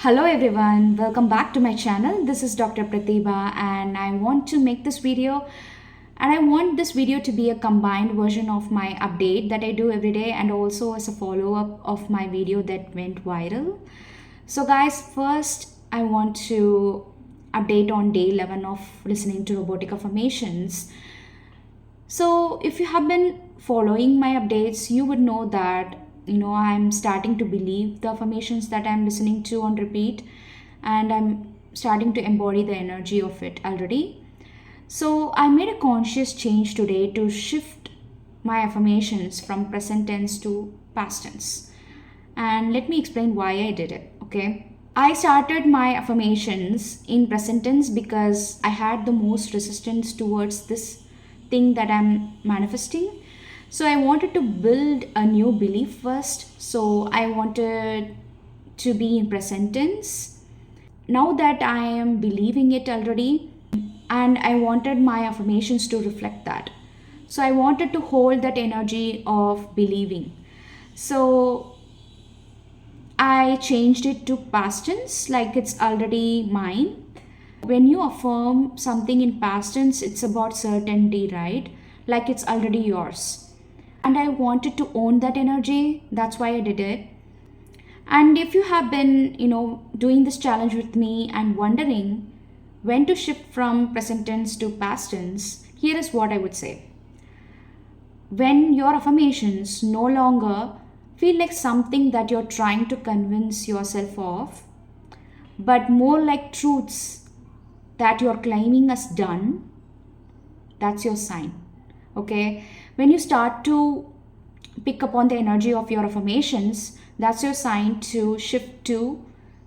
Hello everyone, welcome back to my channel. This is Dr. Pratibha and I want to make this video and I want this video to be a combined version of my update that I do every day and also as a follow-up of my video that went viral. So guys, first I want to update on day 11 of listening to Robotic Affirmations. So, if you have been following my updates, you would know that I'm starting to believe the affirmations that I'm listening to on repeat, and I'm starting to embody the energy of it already. So, I made a conscious change today to shift my affirmations from present tense to past tense. And let me explain why I did it, okay? I started my affirmations in present tense because I had the most resistance towards this thing that I'm manifesting. So I wanted to build a new belief first. So I wanted to be in present tense. Now that I am believing it already, and I wanted my affirmations to reflect that. So I wanted to hold that energy of believing. So I changed it to past tense, like it's already mine. When you affirm something in past tense, it's about certainty, right? Like it's already yours. And I wanted to own that energy. That's why I did it. And if you have been, doing this challenge with me and wondering when to shift from present tense to past tense, here is what I would say. When your affirmations no longer feel like something that you're trying to convince yourself of, but more like truths that you're claiming as done, that's your sign. Okay? When you start to pick up on the energy of your affirmations, that's your sign to shift to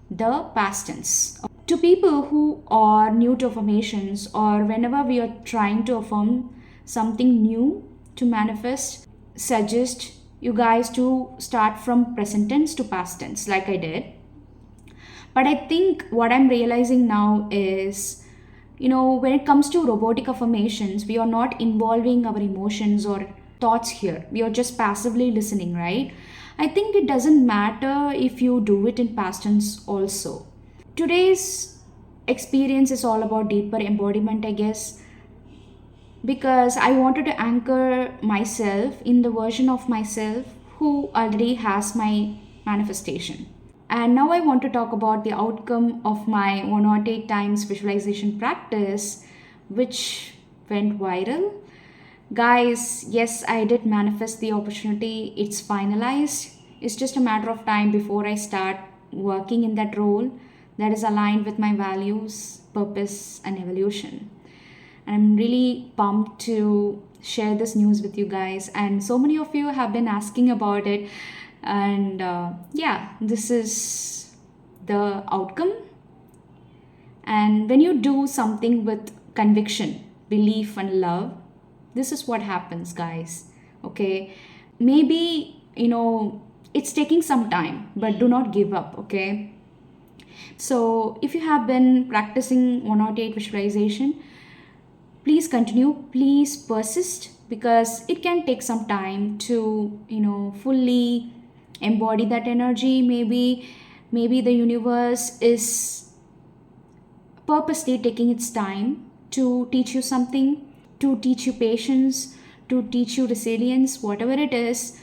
the past tense. To people who are new to affirmations, or whenever we are trying to affirm something new to manifest, suggest you guys to start from present tense to past tense, like I did. But I think what I'm realizing now is, when it comes to robotic affirmations, we are not involving our emotions or thoughts here. We are just passively listening, right? I think it doesn't matter if you do it in past tense also. Today's experience is all about deeper embodiment, I guess, because I wanted to anchor myself in the version of myself who already has my manifestation. And now I want to talk about the outcome of my 108 times visualization practice, which went viral. Guys, yes, I did manifest the opportunity. It's finalized. It's just a matter of time before I start working in that role that is aligned with my values, purpose, and evolution. And I'm really pumped to share this news with you guys. And so many of you have been asking about it. And yeah, this is the outcome. And when you do something with conviction, belief, and love, this is what happens, guys. Okay, maybe it's taking some time, but do not give up. Okay, so if you have been practicing 108 visualization, please continue, please persist, because it can take some time to fully embody that energy. Maybe the universe is purposely taking its time to teach you something, to teach you patience, to teach you resilience, whatever it is.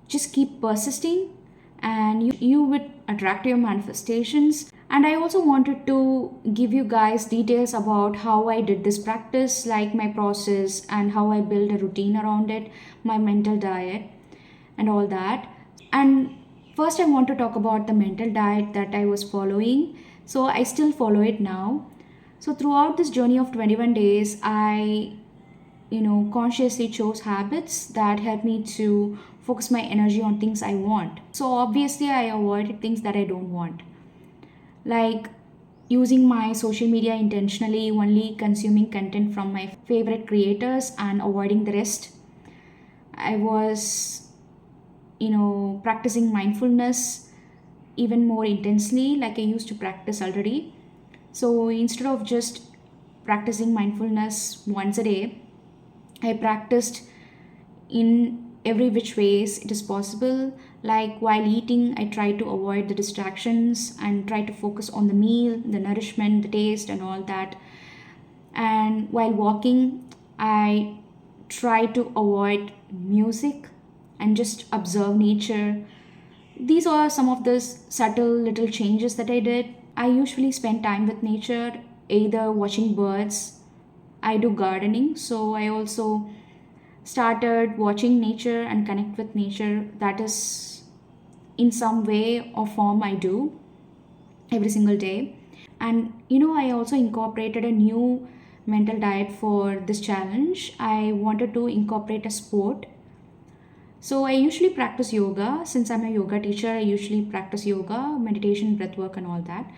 Just keep persisting and you would attract your manifestations. And I also wanted to give you guys details about how I did this practice, like my process and how I built a routine around it, my mental diet, and all that. And first, I want to talk about the mental diet that I was following. So I still follow it now. So throughout this journey of 21 days, I consciously chose habits that help me to focus my energy on things I want. So obviously I avoided things that I don't want, like using my social media intentionally, only consuming content from my favorite creators and avoiding the rest. I was practicing mindfulness even more intensely, like I used to practice already. So instead of just practicing mindfulness once a day, I practiced in every which ways it is possible. Like while eating, I try to avoid the distractions and try to focus on the meal, the nourishment, the taste, and all that. And while walking, I try to avoid music and just observe nature. These are some of the subtle little changes that I did. I usually spend time with nature, either watching birds. I do gardening, so I also started watching nature and connect with nature. That is in some way or form I do every single day. And I also incorporated a new mental diet for this challenge. I wanted to incorporate a sport. So I usually practice yoga. Since I'm a yoga teacher, I usually practice yoga, meditation, breath work, and all that.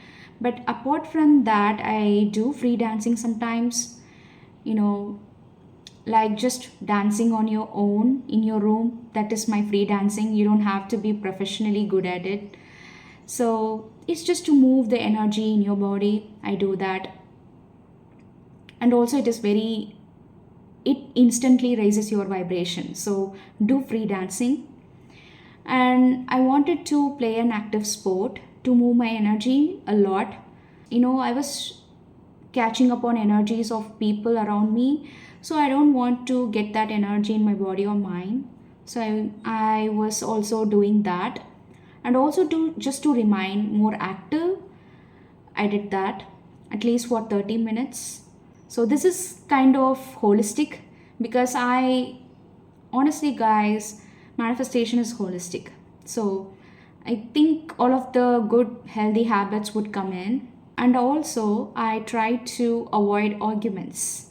But apart from that, I do free dancing sometimes, you know, like just dancing on your own in your room. That is my free dancing. You don't have to be professionally good at it. So it's just to move the energy in your body. I do that. And also, it instantly raises your vibration. So do free dancing. And I wanted to play an active sport to move my energy a lot. I was catching up on energies of people around me, so I don't want to get that energy in my body or mind. So I was also doing that. And also to remain more active, I did that at least for 30 minutes. So this is kind of holistic, because I honestly, guys, manifestation is holistic. So I think all of the good healthy habits would come in. And also I try to avoid arguments.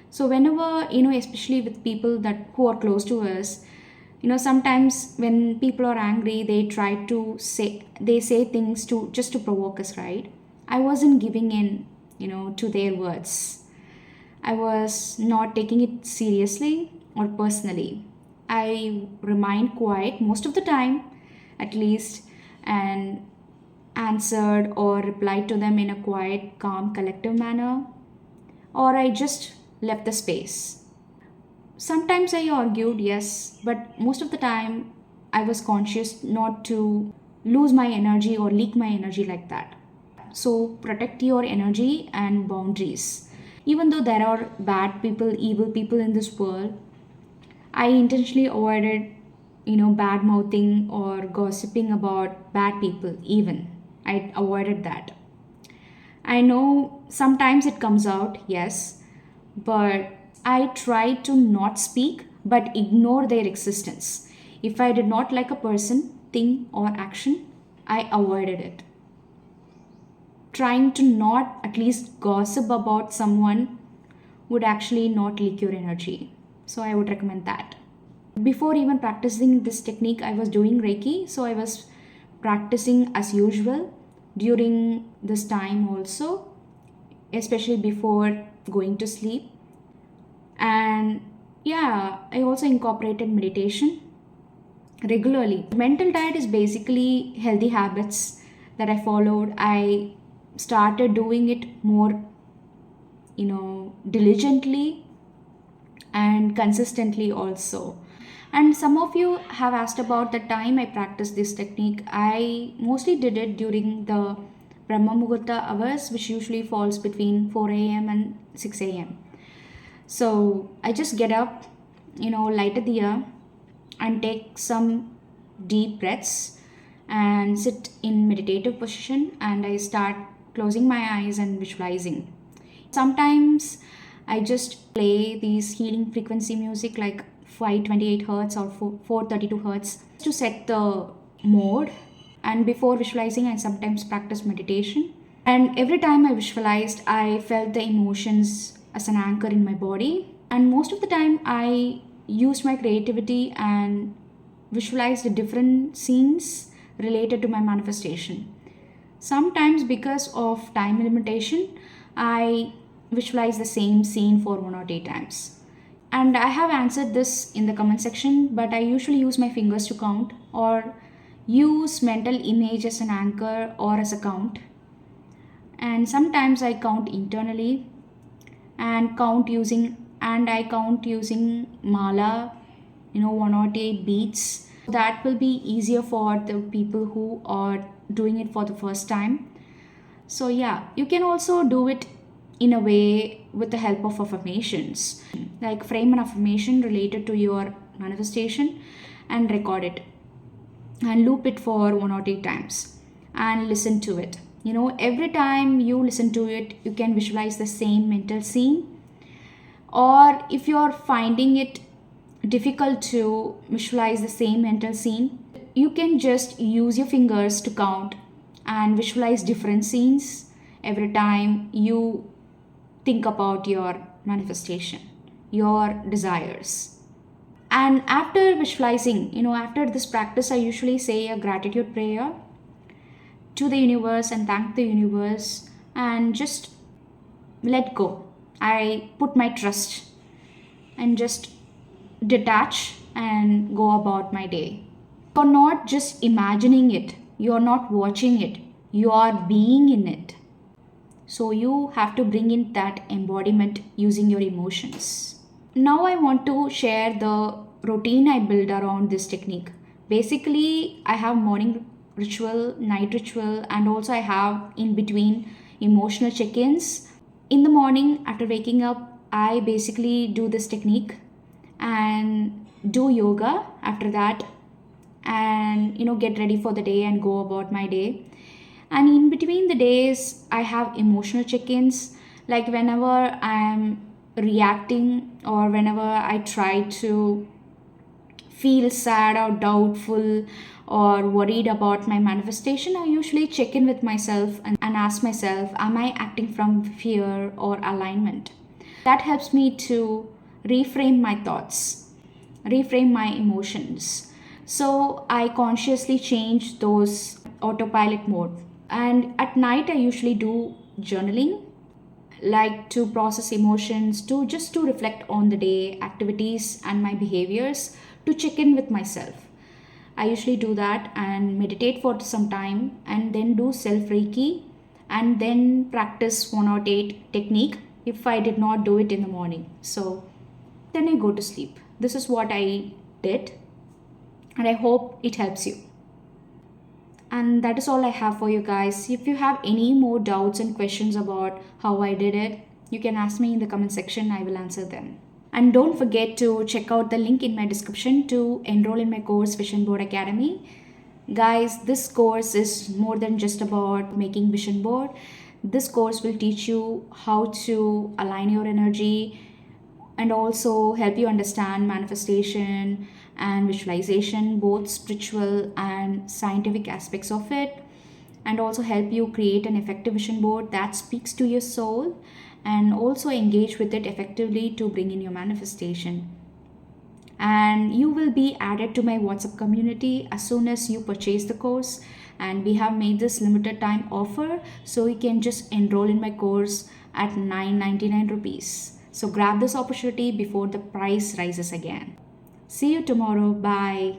So whenever, especially with people that who are close to us, sometimes when people are angry, they say things to provoke us, right? I wasn't giving in, to their words. I was not taking it seriously or personally. I remained quiet most of the time, at least, and answered or replied to them in a quiet, calm, collective manner, or I just left the space. Sometimes I argued, yes, but most of the time I was conscious not to lose my energy or leak my energy like that. So protect your energy and boundaries. Even though there are bad people, evil people in this world, I intentionally avoided, bad mouthing or gossiping about bad people, even. I avoided that. I know sometimes it comes out, yes, but I try to not speak but ignore their existence. If I did not like a person, thing, or action, I avoided it. Trying to not at least gossip about someone would actually not leak your energy. So I would recommend that. Before even practicing this technique, I was doing Reiki, so I was practicing as usual during this time also, especially before going to sleep. And yeah, I also incorporated meditation regularly. Mental diet is basically healthy habits that I followed. I started doing it more, diligently and consistently also. And some of you have asked about the time I practiced this technique. I mostly did it during the Brahma Muhurta hours, which usually falls between 4 a.m. and 6 a.m. So I just get up, light a diya and take some deep breaths and sit in meditative position, and I start closing my eyes and visualizing. Sometimes I just play these healing frequency music like 528 hertz or 432 hertz to set the mode. And before visualizing, I sometimes practice meditation. And every time I visualized, I felt the emotions as an anchor in my body. And most of the time, I used my creativity and visualized the different scenes related to my manifestation. Sometimes, because of time limitation, I visualize the same scene for 1 or 2 times. And I have answered this in the comment section, but I usually use my fingers to count or use mental image as an anchor or as a count. And sometimes I count internally and I count using mala 108 beats. That will be easier for the people who are doing it for the first time. So, yeah, you can also do it in a way with the help of affirmations. Like, frame an affirmation related to your manifestation and record it and loop it for 108 times and listen to it. Every time you listen to it, you can visualize the same mental scene. Or if you're finding it difficult to visualize the same mental scene, you can just use your fingers to count and visualize different scenes every time you think about your manifestation, your desires. And after visualizing, after this practice, I usually say a gratitude prayer to the universe and thank the universe and just let go. I put my trust and just detach and go about my day. You're not just imagining it, you're not watching it, you are being in it. So you have to bring in that embodiment using your emotions. Now I want to share the routine I build around this technique. Basically, I have morning ritual, night ritual, and also I have in between emotional check-ins. In the morning after waking up, I basically do this technique and do yoga after that, and get ready for the day and go about my day. And in between the days, I have emotional check-ins, like whenever I'm reacting or whenever I try to feel sad or doubtful or worried about my manifestation, I usually check in with myself and ask myself, am I acting from fear or alignment? That helps me to reframe my thoughts, reframe my emotions. So I consciously change those autopilot mode. And at night, I usually do journaling, like to process emotions, to reflect on the day activities and my behaviors, to check in with myself. I usually do that and meditate for some time and then do self reiki and then practice 108 technique if I did not do it in the morning. So then I go to sleep. This is what I did, and I hope it helps you. And that is all I have for you guys. If you have any more doubts and questions about how I did it, you can ask me in the comment section. I will answer them. And don't forget to check out the link in my description to enroll in my course Vision Board Academy. Guys, this course is more than just about making vision board. This course will teach you how to align your energy and also help you understand manifestation and visualization, both spiritual and scientific aspects of it, and also help you create an effective vision board that speaks to your soul and also engage with it effectively to bring in your manifestation. And you will be added to my WhatsApp community as soon as you purchase the course. And we have made this limited time offer, so you can just enroll in my course at 999 rupees. So grab this opportunity before the price rises again. See you tomorrow. Bye.